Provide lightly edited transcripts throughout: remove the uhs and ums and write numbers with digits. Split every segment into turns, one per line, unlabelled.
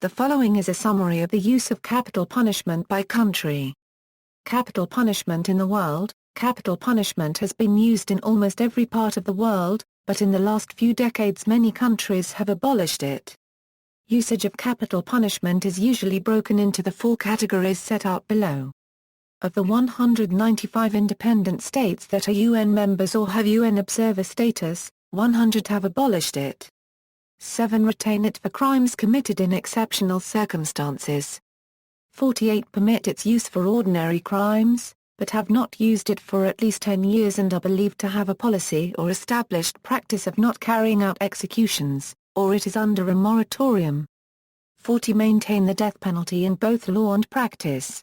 The following is a summary of the use of capital punishment by country. Capital punishment in the world. Capital punishment has been used in almost every part of the world, but in the last few decades many countries have abolished it. Usage of capital punishment is usually broken into the four categories set out below. Of the 195 independent states that are UN members or have UN observer status, 100 have abolished it. 7 retain it for crimes committed in exceptional circumstances. 48 permit its use for ordinary crimes, but have not used it for at least 10 years and are believed to have a policy or established practice of not carrying out executions, or it is under a moratorium. 40 maintain the death penalty in both law and practice.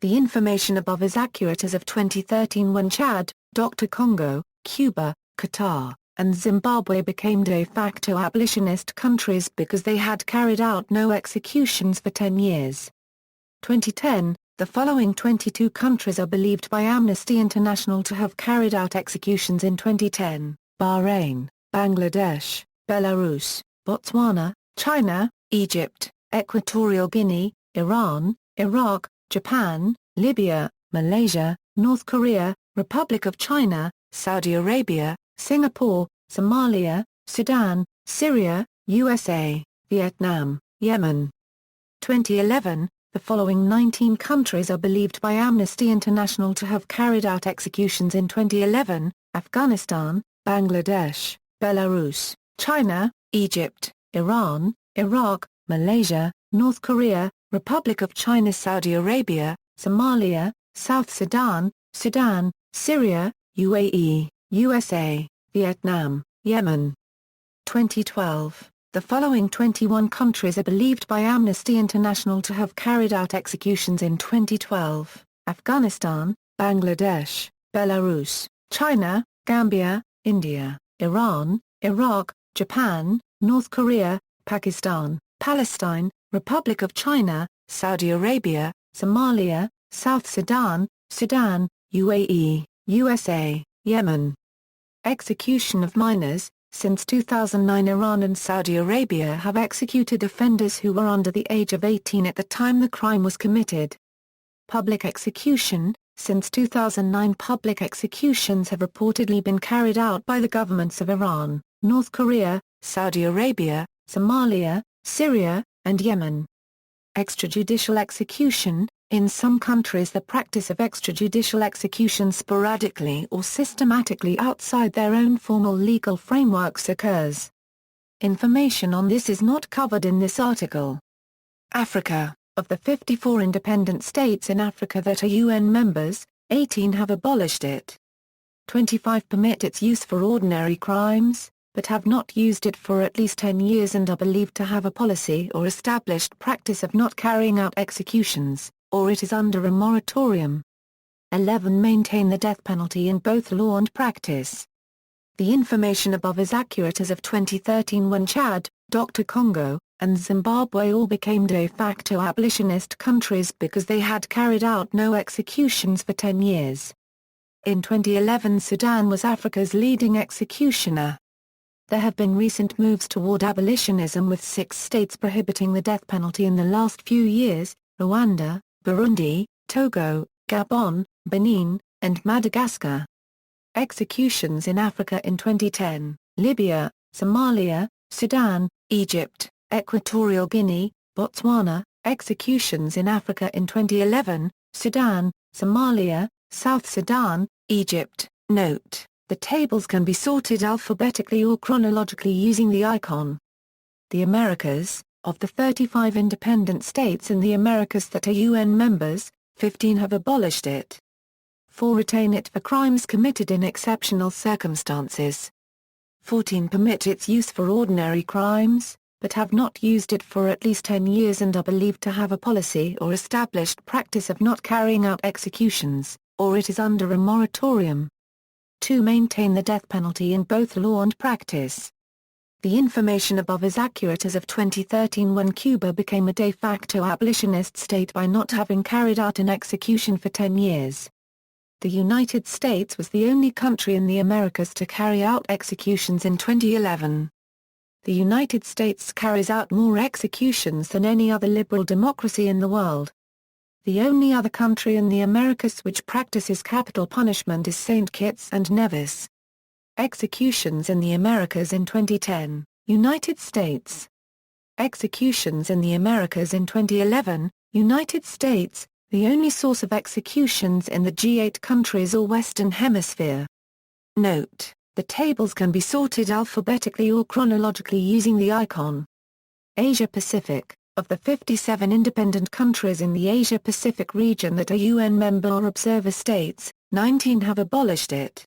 The information above is accurate as of 2013 when Chad, Dr. Congo, Cuba, Qatar, and Zimbabwe became de facto abolitionist countries because they had carried out no executions for 10 years. 2010, the following 22 countries are believed by Amnesty International to have carried out executions in 2010: Bahrain, Bangladesh, Belarus, Botswana, China, Egypt, Equatorial Guinea, Iran, Iraq, Japan, Libya, Malaysia, North Korea, Republic of China, Saudi Arabia, Singapore, Somalia, Sudan, Syria, USA, Vietnam, Yemen. 2011, the following 19 countries are believed by Amnesty International to have carried out executions in 2011: Afghanistan, Bangladesh, Belarus, China, Egypt, Iran, Iraq, Malaysia, North Korea, Republic of China, Saudi Arabia, Somalia, South Sudan, Sudan, Syria, UAE, USA, Vietnam, Yemen. 2012, the following 21 countries are believed by Amnesty International to have carried out executions in 2012: Afghanistan, Bangladesh, Belarus, China, Gambia, India, Iran, Iraq, Japan, North Korea, Pakistan, Palestine, Republic of China, Saudi Arabia, Somalia, South Sudan, Sudan, UAE, USA, Yemen. Execution of minors. Since 2009, Iran and Saudi Arabia have executed offenders who were under the age of 18 at the time the crime was committed. Public execution. Since 2009, public executions have reportedly been carried out by the governments of Iran, North Korea, Saudi Arabia, Somalia, Syria, and Yemen. Extrajudicial execution. In some countries, the practice of extrajudicial execution sporadically or systematically outside their own formal legal frameworks occurs. Information on this is not covered in this article. Africa. Of the 54 independent states in Africa that are UN members, 18 have abolished it. 25 permit its use for ordinary crimes, but have not used it for at least 10 years and are believed to have a policy or established practice of not carrying out executions, or it is under a moratorium. 11 maintain the death penalty in both law and practice. The information above is accurate as of 2013 when Chad, Dr. Congo, and Zimbabwe all became de facto abolitionist countries because they had carried out no executions for 10 years. In 2011, Sudan was Africa's leading executioner. There have been recent moves toward abolitionism with 6 states prohibiting the death penalty in the last few years: Rwanda, Burundi, Togo, Gabon, Benin, and Madagascar. Executions in Africa in 2010: Libya, Somalia, Sudan, Egypt, Equatorial Guinea, Botswana. Executions in Africa in 2011: Sudan, Somalia, South Sudan, Egypt. Note: the tables can be sorted alphabetically or chronologically using the icon. The Americas. Of the 35 independent states in the Americas that are UN members, 15 have abolished it. 4 retain it for crimes committed in exceptional circumstances. 14 permit its use for ordinary crimes, but have not used it for at least 10 years and are believed to have a policy or established practice of not carrying out executions, or it is under a moratorium. 2 maintain the death penalty in both law and practice. The information above is accurate as of 2013 when Cuba became a de facto abolitionist state by not having carried out an execution for 10 years. The United States was the only country in the Americas to carry out executions in 2011. The United States carries out more executions than any other liberal democracy in the world. The only other country in the Americas which practices capital punishment is St. Kitts and Nevis. Executions in the Americas in 2010, United States. Executions in the Americas in 2011, United States, the only source of executions in the G8 countries or Western Hemisphere. Note: the tables can be sorted alphabetically or chronologically using the icon. Asia-Pacific: of the 57 independent countries in the Asia-Pacific region that are UN member or observer states, 19 have abolished it.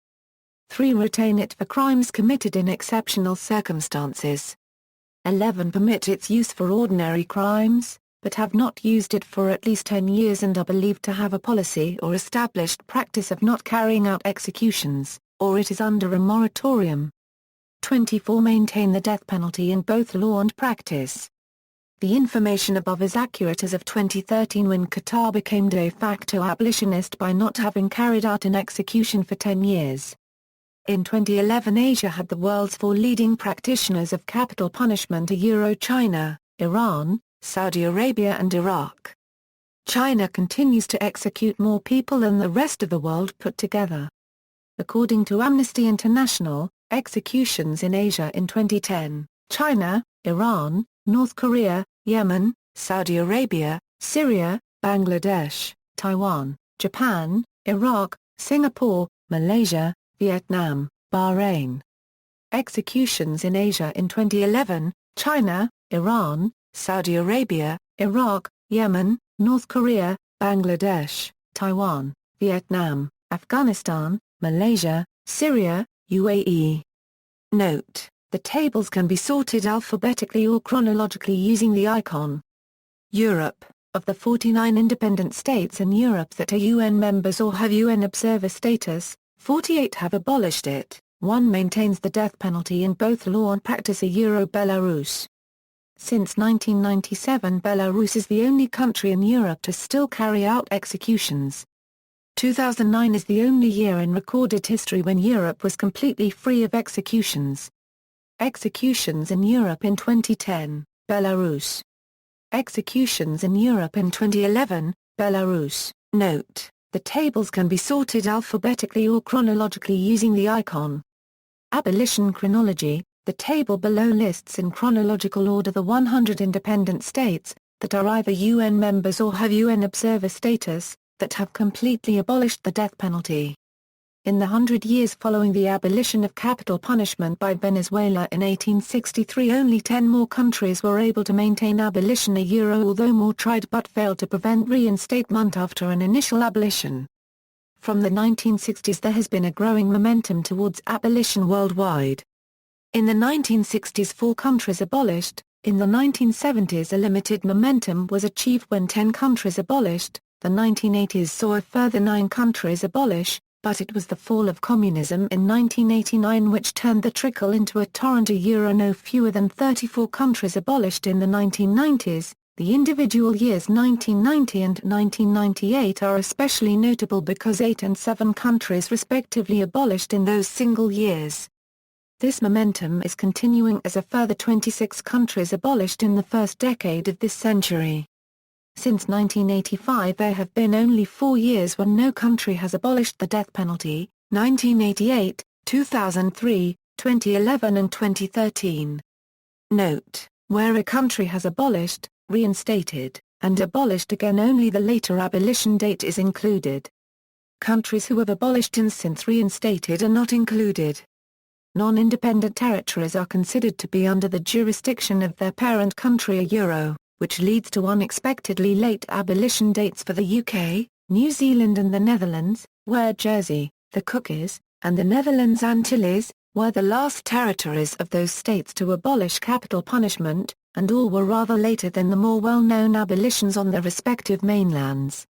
3 retain it for crimes committed in exceptional circumstances. 11 permit its use for ordinary crimes, but have not used it for at least 10 years and are believed to have a policy or established practice of not carrying out executions, or it is under a moratorium. 24 maintain the death penalty in both law and practice. The information above is accurate as of 2013 when Qatar became de facto abolitionist by not having carried out an execution for 10 years. In 2011 Asia had the world's 4 leading practitioners of capital punishment are China, Iran, Saudi Arabia and Iraq. China continues to execute more people than the rest of the world put together. According to Amnesty International, executions in Asia in 2010, China, Iran, North Korea, Yemen, Saudi Arabia, Syria, Bangladesh, Taiwan, Japan, Iraq, Singapore, Malaysia, Vietnam, Bahrain. Executions in Asia in 2011, China, Iran, Saudi Arabia, Iraq, Yemen, North Korea, Bangladesh, Taiwan, Vietnam, Afghanistan, Malaysia, Syria, UAE. Note: the tables can be sorted alphabetically or chronologically using the icon. Europe: of the 49 independent states in Europe that are UN members or have UN observer status, 48 have abolished it, 1 maintains the death penalty in both law and practice Belarus. Since 1997 Belarus is the only country in Europe to still carry out executions. 2009 is the only year in recorded history when Europe was completely free of executions. Executions in Europe in 2010, Belarus. Executions in Europe in 2011, Belarus. Note: the tables can be sorted alphabetically or chronologically using the icon. Abolition chronology: the table below lists in chronological order the 100 independent states that are either UN members or have UN observer status, that have completely abolished the death penalty. In the 100 years following the abolition of capital punishment by Venezuela in 1863 only 10 more countries were able to maintain abolition although more tried but failed to prevent reinstatement after an initial abolition. From the 1960s there has been a growing momentum towards abolition worldwide. In the 1960s 4 countries abolished, in the 1970s a limited momentum was achieved when 10 countries abolished, the 1980s saw a further 9 countries abolish, but it was the fall of communism in 1989 which turned the trickle into a torrent. No fewer than 34 countries abolished in the 1990s. The individual years 1990 and 1998 are especially notable because 8 and 7 countries respectively abolished in those single years. This momentum is continuing as a further 26 countries abolished in the first decade of this century. Since 1985 there have been only 4 years when no country has abolished the death penalty: 1988, 2003, 2011 and 2013. Note: where a country has abolished, reinstated, and abolished again only the later abolition date is included. Countries who have abolished and since reinstated are not included. Non-independent territories are considered to be under the jurisdiction of their parent country which leads to unexpectedly late abolition dates for the UK, New Zealand and the Netherlands, where Jersey, the Cookies, and the Netherlands Antilles, were the last territories of those states to abolish capital punishment, and all were rather later than the more well-known abolitions on their respective mainlands.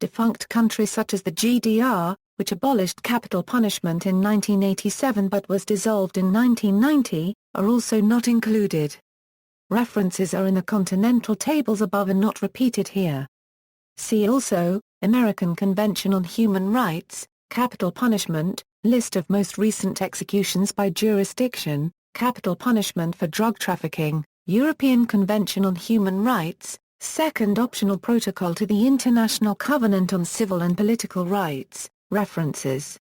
Defunct countries such as the GDR, which abolished capital punishment in 1987 but was dissolved in 1990, are also not included. References are in the continental tables above and not repeated here. See also, American Convention on Human Rights, Capital Punishment, List of most recent executions by jurisdiction, Capital Punishment for Drug Trafficking, European Convention on Human Rights, Second Optional Protocol to the International Covenant on Civil and Political Rights. References.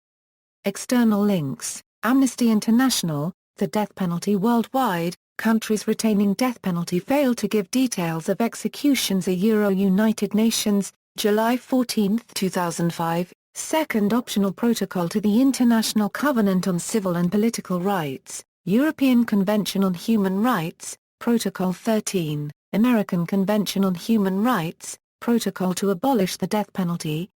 External links: Amnesty International, The Death Penalty Worldwide, Countries Retaining Death Penalty Fail to Give Details of Executions. United Nations, July 14, 2005, Second Optional Protocol to the International Covenant on Civil and Political Rights, European Convention on Human Rights, Protocol 13, American Convention on Human Rights, Protocol to Abolish the Death Penalty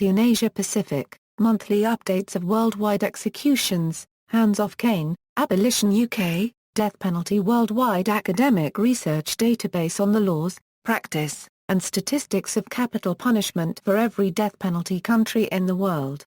in Asia Pacific, Monthly Updates of Worldwide Executions, Hands-Off Cane, Abolition UK, Death Penalty Worldwide Academic Research Database on the Laws, Practice, and Statistics of Capital Punishment for every death penalty country in the world.